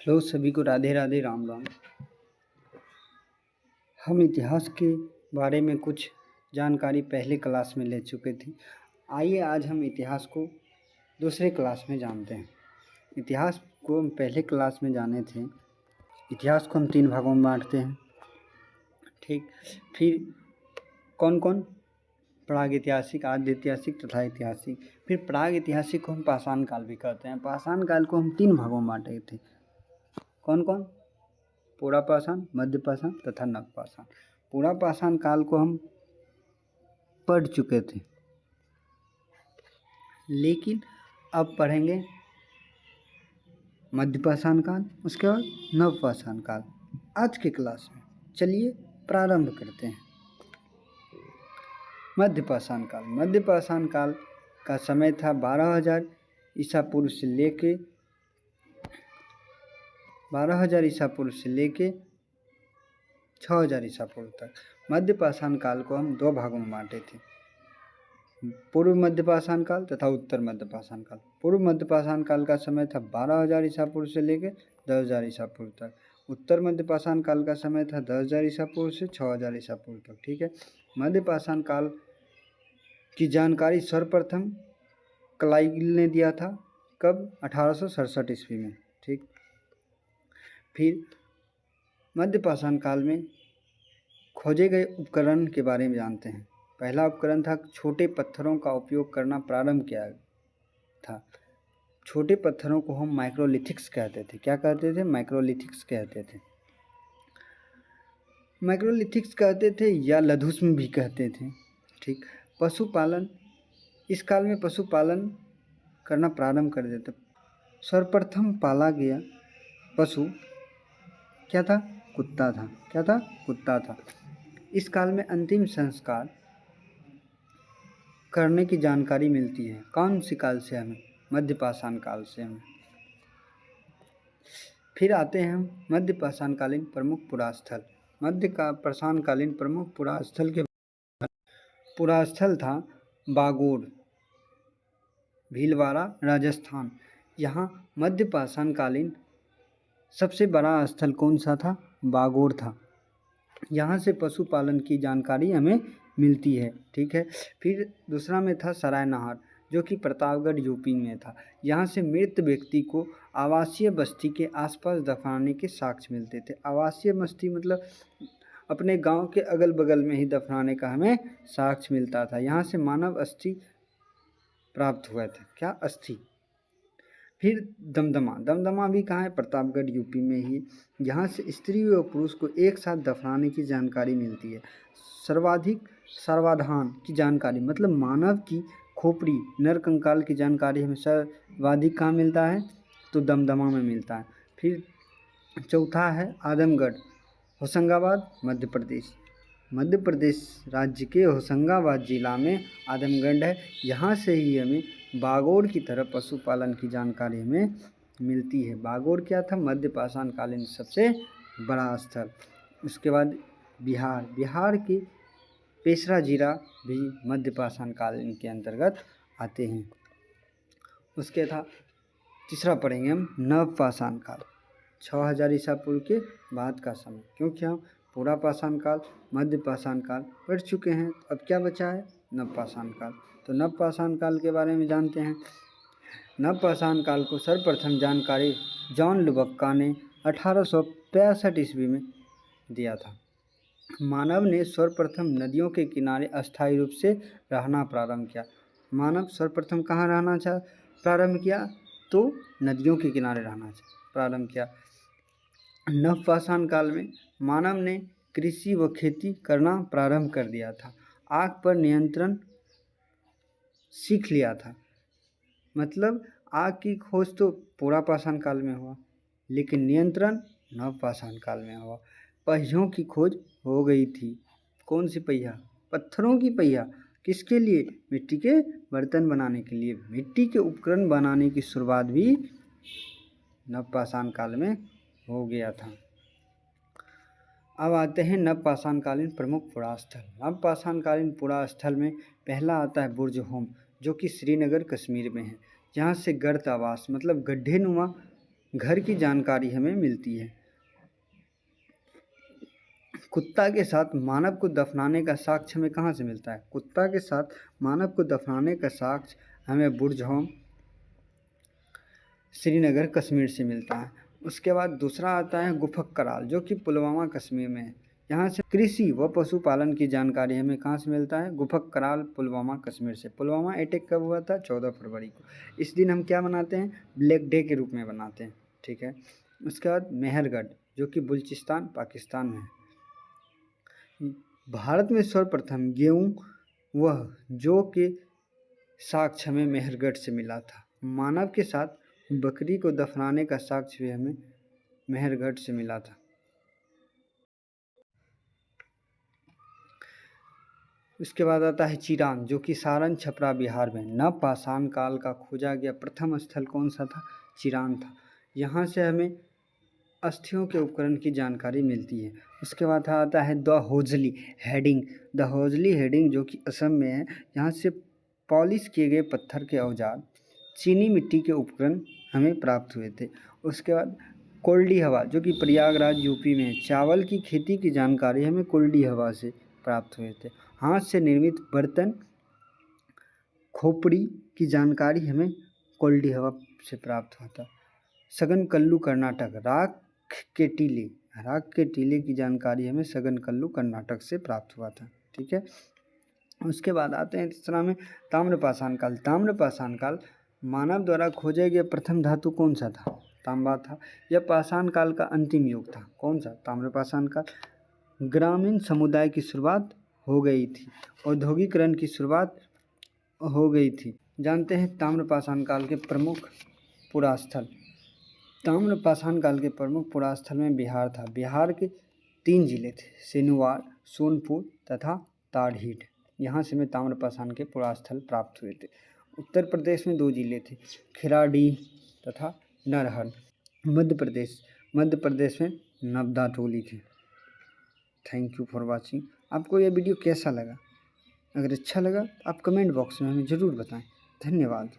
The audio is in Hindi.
हेलो सभी को राधे राधे राम राम। हम इतिहास के बारे में कुछ जानकारी पहले क्लास में ले चुके थे। आइए आज हम इतिहास को दूसरे क्लास में जानते हैं। इतिहास को हम पहले क्लास में जाने थे। इतिहास को हम 3 भागों में बांटते हैं, ठीक। फिर कौन कौन? प्रागैतिहासिक, आद्य ऐतिहासिक तथा ऐतिहासिक। फिर प्रागैतिहासिक को हम पाषाण काल भी कहते हैं। पाषाण काल को हम 3 भागों में बांटे थे। कौन कौन? पुरापाषाण, मध्यपाषाण तथा नवपाषाण। पुरापाषाण काल को हम पढ़ चुके थे, लेकिन अब पढ़ेंगे मध्यपाषाण काल, उसके बाद नवपाषाण काल आज के क्लास में। चलिए प्रारंभ करते हैं। मध्यपाषाण काल। मध्यपाषाण काल का समय था 12,000 ईसा पूर्व से लेके 12,000 ईसा पूर्व से लेके 6,000 ईसा पूर्व तक। मध्यपाषाण काल को हम 2 भागों में बांटे थे, पूर्व मध्यपाषाण काल तथा उत्तर मध्यपाषाण काल। पूर्व मध्यपाषाण काल का समय था 12,000 ईसा पूर्व से लेके 10,000 ईसा पूर्व तक। उत्तर मध्यपाषाण काल का समय था 10,000 ईसा पूर्व से 6,000 ईसा पूर्व तक, ठीक है। मध्यपाषाण काल की जानकारी सर्वप्रथम क्लाइल ने दिया था। कब? 1867 ईस्वी में, ठीक। फिर मध्यपाषाण काल में खोजे गए उपकरण के बारे में जानते हैं। पहला उपकरण था छोटे पत्थरों का उपयोग करना प्रारंभ किया था। छोटे पत्थरों को हम माइक्रोलिथिक्स कहते थे। क्या कहते थे? माइक्रोलिथिक्स कहते थे। माइक्रोलिथिक्स कहते थे या लघुष्म भी कहते थे, ठीक। पशुपालन। इस काल में पशुपालन करना प्रारंभ कर देते। सर्वप्रथम पाला गया पशु क्या था? कुत्ता था। क्या था? कुत्ता था। इस काल में अंतिम संस्कार करने की जानकारी मिलती है। कौन सी काल से? हमें मध्यपाषाण काल से हमें। फिर आते हैं हम मध्यपाषाणकालीन प्रमुख पुरास्थल। मध्यपाषाणकालीन प्रमुख पुरास्थल के पुरास्थल था बागोर, भीलवाड़ा, राजस्थान। यहाँ मध्यपाषाणकालीन सबसे बड़ा स्थल कौन सा था? बागोर था। यहाँ से पशुपालन की जानकारी हमें मिलती है, ठीक है। फिर दूसरा में था सरायनहार, जो कि प्रतापगढ़ यूपी में था। यहाँ से मृत व्यक्ति को आवासीय बस्ती के आसपास दफनाने के साक्ष्य मिलते थे। आवासीय बस्ती मतलब अपने गांव के अगल बगल में ही दफनाने का हमें साक्ष्य मिलता था। यहाँ से मानव अस्थि प्राप्त हुआ था। क्या? अस्थि। फिर दमदमा। दमदमा भी कहाँ है? प्रतापगढ़ यूपी में ही। यहाँ से स्त्री व पुरुष को एक साथ दफनाने की जानकारी मिलती है। सर्वाधिक सर्वाधान की जानकारी मतलब मानव की खोपड़ी, नर कंकाल की जानकारी हमें सर्वाधिक कहाँ मिलता है? तो दमदमा में मिलता है। फिर चौथा है आदमगढ़, होशंगाबाद, मध्य प्रदेश। मध्य प्रदेश राज्य के होशंगाबाद जिला में आदमगढ़ है। यहाँ से ही हमें बागोर की तरह पशुपालन की जानकारी हमें मिलती है। बागोर क्या था? मध्यपाषाणकालीन सबसे बड़ा स्थल। उसके बाद बिहार। बिहार की पेशरा जिला भी मध्यपाषाणकालीन के अंतर्गत आते हैं। उसके था तीसरा पढ़ेंगे हम नवपाषाण काल, 6,000 ईसा पूर्व के बाद का समय। क्योंकि हम पुरापाषाण काल, मध्यपाषाण काल पढ़ चुके हैं। अब क्या बचा है? नवपाषाण काल। तो नवपाषाण काल के बारे में जानते हैं। नवपाषाण काल को सर्वप्रथम जानकारी जॉन लुबक्का ने 1865 ईस्वी में दिया था। मानव ने सर्वप्रथम नदियों के किनारे अस्थायी रूप से रहना प्रारंभ किया। मानव सर्वप्रथम कहाँ रहना प्रारंभ किया? तो नदियों के किनारे रहना प्रारंभ किया। नवपाषाण काल में मानव ने कृषि व खेती करना प्रारंभ कर दिया था। आग पर नियंत्रण सीख लिया था। मतलब आग की खोज तो पुरापाषाण काल में हुआ, लेकिन नियंत्रण नवपाषाण काल में हुआ। पहियों की खोज हो गई थी। कौन सी पहिया? पत्थरों की पहिया। किसके लिए? मिट्टी के बर्तन बनाने के लिए। मिट्टी के उपकरण बनाने की शुरुआत भी नवपाषाण काल में हो गया था। अब आते हैं नवपाषाणकालीन प्रमुख पुरास्थल। नवपाषाणकालीन पुरास्थल में पहला आता है बुर्ज होम, जो कि श्रीनगर कश्मीर में है। यहाँ से गर्त आवास मतलब गड्ढे नुमा घर की जानकारी हमें मिलती है। कुत्ता के साथ मानव को दफनाने का साक्ष्य हमें कहाँ से मिलता है? कुत्ता के साथ मानव को दफनाने का साक्ष्य हमें बुर्ज होम, श्रीनगर, कश्मीर से मिलता है। उसके बाद दूसरा आता है गुफक कराल, जो कि पुलवामा, कश्मीर में है। यहाँ से कृषि व पशुपालन की जानकारी हमें कहाँ से मिलता है? गुफक कराल, पुलवामा, कश्मीर से। पुलवामा अटैक कब हुआ था? 14 फरवरी को। इस दिन हम क्या मनाते हैं? ब्लैक डे के रूप में मनाते हैं, ठीक है। उसके बाद मेहरगढ़, जो कि बलूचिस्तान, पाकिस्तान में है। भारत में सर्वप्रथम गेहूँ वह जौ के साक्ष्य हमें मेहरगढ़ से मिला था। मानव के साथ बकरी को दफनाने का साक्ष्य भी हमें मेहरगढ़ से मिला था। उसके बाद आता है चिरान, जो कि सारण, छपरा, बिहार में। नवपाषाण काल का खोजा गया प्रथम स्थल कौन सा था? चिरान था। यहाँ से हमें अस्थियों के उपकरण की जानकारी मिलती है। उसके बाद आता है द होजली हेडिंग। द होजली हेडिंग, जो कि असम में है। यहाँ से पॉलिश किए गए पत्थर के औजार, चीनी मिट्टी के उपकरण हमें प्राप्त हुए थे। उसके बाद कोल्डी हवा, जो कि प्रयागराज, यूपी में है। चावल की खेती की जानकारी हमें कोल्डी हवा से प्राप्त हुए थे। हाथ से निर्मित बर्तन, खोपड़ी की जानकारी हमें कोल्डी हवा से प्राप्त हुआ था। सगन कल्लू, कर्नाटक, राख के टीले की जानकारी हमें सगन कल्लू, कर्नाटक से प्राप्त हुआ था, ठीक है। उसके बाद आते हैं तीसरा में ताम्रपाषाण काल। ताम्रपाषाण काल मानव द्वारा खोजे गए प्रथम धातु कौन सा था? तांबा था। यह पाषाण काल का अंतिम युग था। कौन सा? ताम्रपाषाण काल। ग्रामीण समुदाय की शुरुआत हो गई थी, औद्योगिकरण की शुरुआत हो गई थी। जानते हैं ताम्रपाषाण काल के प्रमुख पुरास्थल। ताम्रपाषाण काल के प्रमुख पुरास्थल में बिहार था। बिहार के 3 जिले थे, सिनुवार, सोनपुर तथा ताड़ीठ। यहाँ से हमें ताम्रपाषाण के पुरास्थल प्राप्त हुए थे। उत्तर प्रदेश में 2 जिले थे, खिराडीह तथा नरहर। मध्य प्रदेश में नवदा टोली थे। Thank you for watching. आपको यह वीडियो कैसा लगा? अगर अच्छा लगा तो आप कमेंट बॉक्स में हमें ज़रूर बताएं। धन्यवाद।